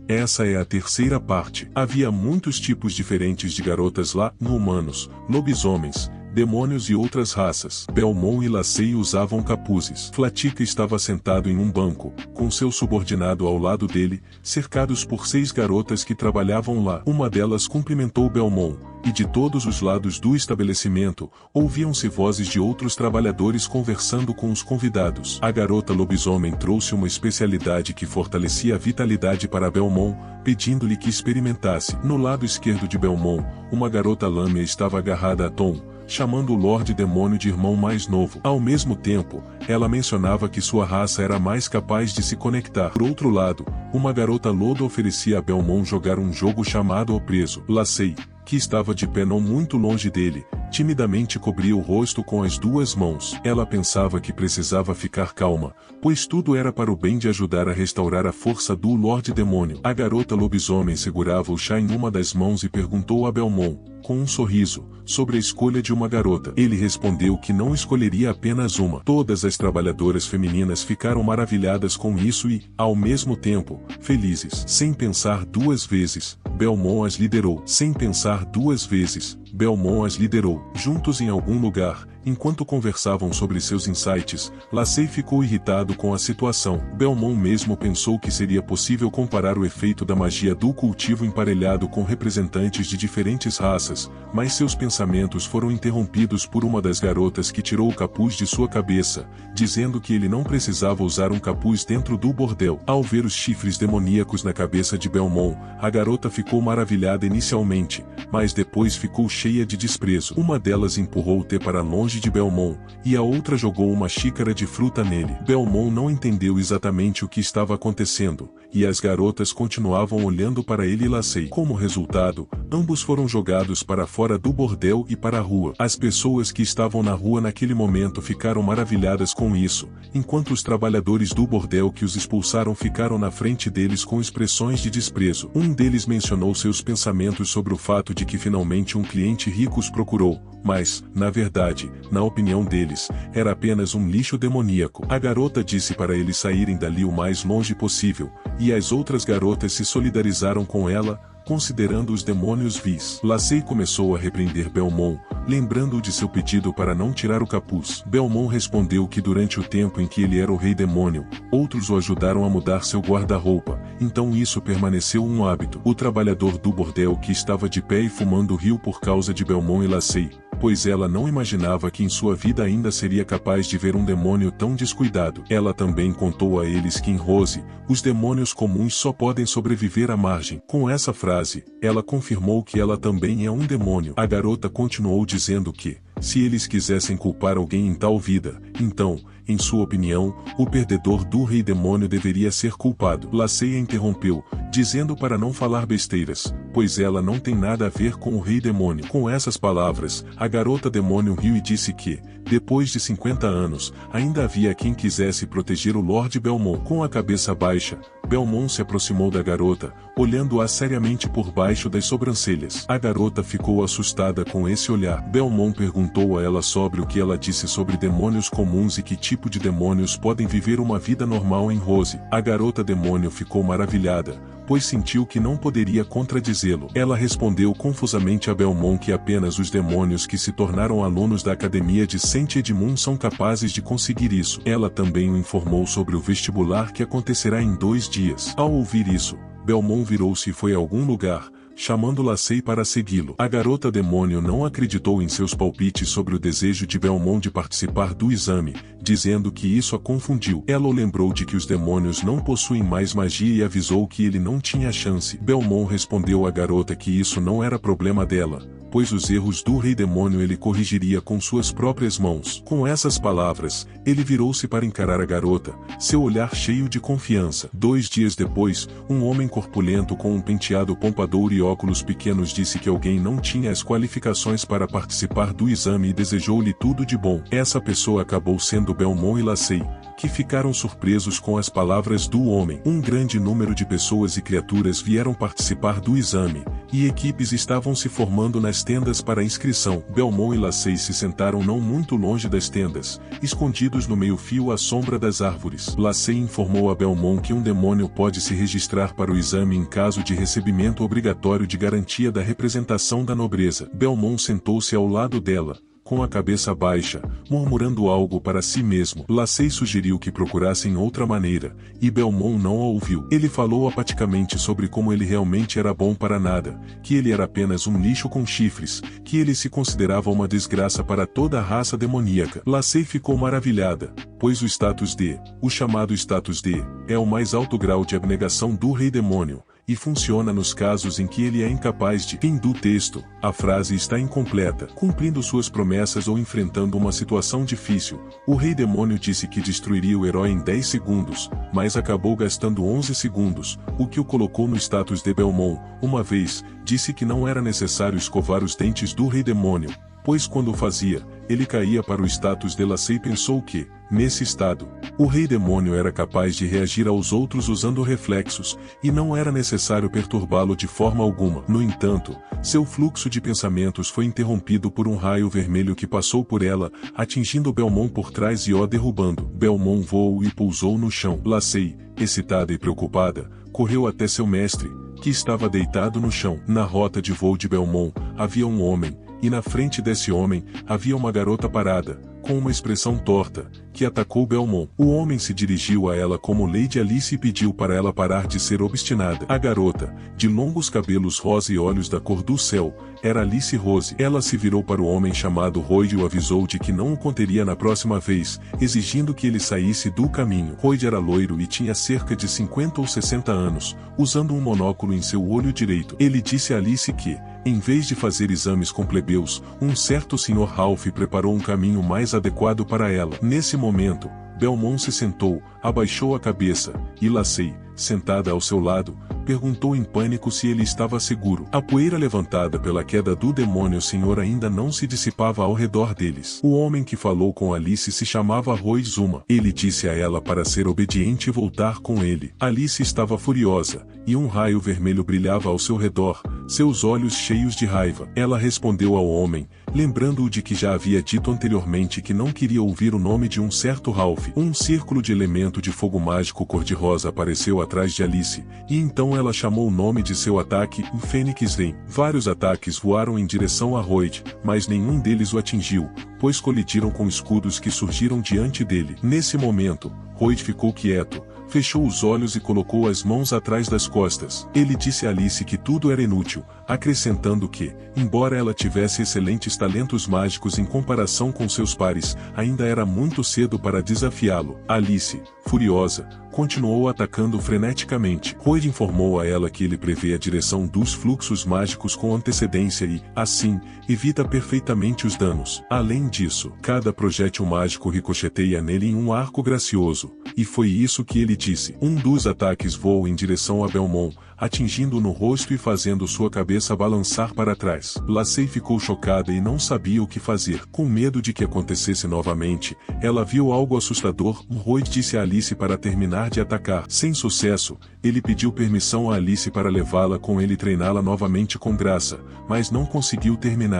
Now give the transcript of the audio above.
Essa é a terceira parte. Havia muitos tipos diferentes de garotas lá, humanos, lobisomens, demônios e outras raças. Belmont e Lacey usavam capuzes. Flatica estava sentado em um banco, com seu subordinado ao lado dele, cercados por 6 garotas que trabalhavam lá. Uma delas cumprimentou Belmont, e de todos os lados do estabelecimento, ouviam-se vozes de outros trabalhadores conversando com os convidados. A garota lobisomem trouxe uma especialidade que fortalecia a vitalidade para Belmont, pedindo-lhe que experimentasse. No lado esquerdo de Belmont, uma garota lâmia estava agarrada a Tom, chamando o Lorde Demônio de irmão mais novo. Ao mesmo tempo, ela mencionava que sua raça era mais capaz de se conectar. Por outro lado, uma garota lodo oferecia a Belmont jogar um jogo chamado O Preso. Lacey, que estava de pé não muito longe dele, timidamente cobria o rosto com as 2 mãos. Ela pensava que precisava ficar calma, pois tudo era para o bem de ajudar a restaurar a força do Lorde Demônio. A garota lobisomem segurava o chá em uma das mãos e perguntou a Belmont, com um sorriso, sobre a escolha de uma garota. Ele respondeu que não escolheria apenas uma. Todas as trabalhadoras femininas ficaram maravilhadas com isso e, ao mesmo tempo, felizes. Sem pensar 2 vezes, Belmont as liderou. Sem pensar 2 vezes, Belmont as liderou. Juntos em algum lugar, enquanto conversavam sobre seus insights, Lacey ficou irritado com a situação. Belmont mesmo pensou que seria possível comparar o efeito da magia do cultivo emparelhado com representantes de diferentes raças, mas seus pensamentos foram interrompidos por uma das garotas que tirou o capuz de sua cabeça, dizendo que ele não precisava usar um capuz dentro do bordel. Ao ver os chifres demoníacos na cabeça de Belmont, a garota ficou maravilhada inicialmente, mas depois ficou cheia de desprezo. Uma delas empurrou o T para longe de Belmont, e a outra jogou uma xícara de fruta nele. Belmont não entendeu exatamente o que estava acontecendo, e as garotas continuavam olhando para ele e Lacey. Como resultado, ambos foram jogados para fora do bordel e para a rua. As pessoas que estavam na rua naquele momento ficaram maravilhadas com isso, enquanto os trabalhadores do bordel que os expulsaram ficaram na frente deles com expressões de desprezo. Um deles mencionou seus pensamentos sobre o fato de que finalmente um cliente rico os procurou, mas, na verdade, na opinião deles, era apenas um lixo demoníaco. A garota disse para eles saírem dali o mais longe possível, e as outras garotas se solidarizaram com ela, considerando os demônios vis. Lacey começou a repreender Belmont, lembrando-o de seu pedido para não tirar o capuz. Belmont respondeu que durante o tempo em que ele era o rei demônio, outros o ajudaram a mudar seu guarda-roupa, então isso permaneceu um hábito. O trabalhador do bordel que estava de pé e fumando riu por causa de Belmont e Lacey, pois ela não imaginava que em sua vida ainda seria capaz de ver um demônio tão descuidado. Ela também contou a eles que em Rose, os demônios comuns só podem sobreviver à margem. Com essa frase, ela confirmou que ela também é um demônio. A garota continuou dizendo que, se eles quisessem culpar alguém em tal vida, então, em sua opinião, o perdedor do rei demônio deveria ser culpado. Lacey a interrompeu, dizendo para não falar besteiras, pois ela não tem nada a ver com o rei demônio. Com essas palavras, a garota demônio riu e disse que, depois de 50 anos, ainda havia quem quisesse proteger o Lorde Belmont. Com a cabeça baixa, Belmont se aproximou da garota, olhando-a seriamente por baixo das sobrancelhas. A garota ficou assustada com esse olhar. Belmont perguntou a ela sobre o que ela disse sobre demônios comuns e que tipo de demônios podem viver uma vida normal em Rose. A garota demônio ficou maravilhada, pois sentiu que não poderia contradizê-lo. Ela respondeu confusamente a Belmont que apenas os demônios que se tornaram alunos da Academia de Saint Edmund são capazes de conseguir isso. Ela também o informou sobre o vestibular que acontecerá em 2 dias. Ao ouvir isso, Belmont virou-se e foi a algum lugar, chamando Lacey para segui-lo. A garota demônio não acreditou em seus palpites sobre o desejo de Belmont de participar do exame, dizendo que isso a confundiu. Ela o lembrou de que os demônios não possuem mais magia e avisou que ele não tinha chance. Belmont respondeu à garota que isso não era problema dela, pois os erros do rei demônio ele corrigiria com suas próprias mãos. Com essas palavras, ele virou-se para encarar a garota, seu olhar cheio de confiança. 2 dias depois, um homem corpulento com um penteado pompadouro e óculos pequenos disse que alguém não tinha as qualificações para participar do exame e desejou-lhe tudo de bom. Essa pessoa acabou sendo Belmont e Lacey, que ficaram surpresos com as palavras do homem. Um grande número de pessoas e criaturas vieram participar do exame, e equipes estavam se formando nas as tendas para a inscrição. Belmont e Lacey se sentaram não muito longe das tendas, escondidos no meio-fio à sombra das árvores. Lacey informou a Belmont que um demônio pode se registrar para o exame em caso de recebimento obrigatório de garantia da representação da nobreza. Belmont sentou-se ao lado dela, com a cabeça baixa, murmurando algo para si mesmo. Lacey sugeriu que procurassem outra maneira, e Belmont não a ouviu. Ele falou apaticamente sobre como ele realmente era bom para nada, que ele era apenas um lixo com chifres, que ele se considerava uma desgraça para toda a raça demoníaca. Lacey ficou maravilhada, pois o chamado status D, é o mais alto grau de abnegação do rei demônio, e funciona nos casos em que ele é incapaz de. Fim do texto. A frase está incompleta. Cumprindo suas promessas ou enfrentando uma situação difícil, o rei demônio disse que destruiria o herói em 10 segundos, mas acabou gastando 11 segundos, o que o colocou no status de Belmont. Uma vez, disse que não era necessário escovar os dentes do rei demônio, pois quando o fazia, ele caía para o status de Lacey. Pensou que, nesse estado, o rei demônio era capaz de reagir aos outros usando reflexos, e não era necessário perturbá-lo de forma alguma. No entanto, seu fluxo de pensamentos foi interrompido por um raio vermelho que passou por ela, atingindo Belmont por trás e o derrubando. Belmont voou e pousou no chão. Lacey, excitada e preocupada, correu até seu mestre, que estava deitado no chão. Na rota de voo de Belmont, havia um homem, e na frente desse homem, havia uma garota parada, com uma expressão torta, que atacou Belmont. O homem se dirigiu a ela como Lady Alice e pediu para ela parar de ser obstinada. A garota, de longos cabelos rosa e olhos da cor do céu, era Alice Rose. Ela se virou para o homem chamado Royd e o avisou de que não o conteria na próxima vez, exigindo que ele saísse do caminho. Royd era loiro e tinha cerca de 50 ou 60 anos, usando um monóculo em seu olho direito. Ele disse a Alice que, em vez de fazer exames com plebeus, um certo Sr. Ralph preparou um caminho mais adequado para ela. Nesse momento, Belmont se sentou, abaixou a cabeça, e Lacey, sentada ao seu lado, perguntou em pânico se ele estava seguro. A poeira levantada pela queda do demônio senhor ainda não se dissipava ao redor deles. O homem que falou com Alice se chamava Roy Zuma. Ele disse a ela para ser obediente e voltar com ele. Alice estava furiosa, e um raio vermelho brilhava ao seu redor, seus olhos cheios de raiva. Ela respondeu ao homem, lembrando-o de que já havia dito anteriormente que não queria ouvir o nome de um certo Ralph. Um círculo de elemento de fogo mágico cor-de-rosa apareceu atrás de Alice, e então ela chamou o nome de seu ataque, Fênix Rain. Vários ataques voaram em direção a Royd, mas nenhum deles o atingiu, pois colidiram com escudos que surgiram diante dele. Nesse momento, Royd ficou quieto, fechou os olhos e colocou as mãos atrás das costas. Ele disse a Alice que tudo era inútil, acrescentando que, embora ela tivesse excelentes talentos mágicos em comparação com seus pares, ainda era muito cedo para desafiá-lo. Alice, furiosa, continuou atacando freneticamente. Royd informou a ela que ele prevê a direção dos fluxos mágicos com antecedência e, assim, evita perfeitamente os danos. Além disso, cada projétil mágico ricocheteia nele em um arco gracioso, e foi isso que ele disse. Um dos ataques voou em direção a Belmont, atingindo-o no rosto e fazendo sua cabeça balançar para trás. Lacey ficou chocada e não sabia o que fazer. Com medo de que acontecesse novamente, ela viu algo assustador. Royd disse a Alice para terminar de atacar. Sem sucesso, ele pediu permissão a Alice para levá-la com ele e treiná-la novamente com graça, mas não conseguiu terminar.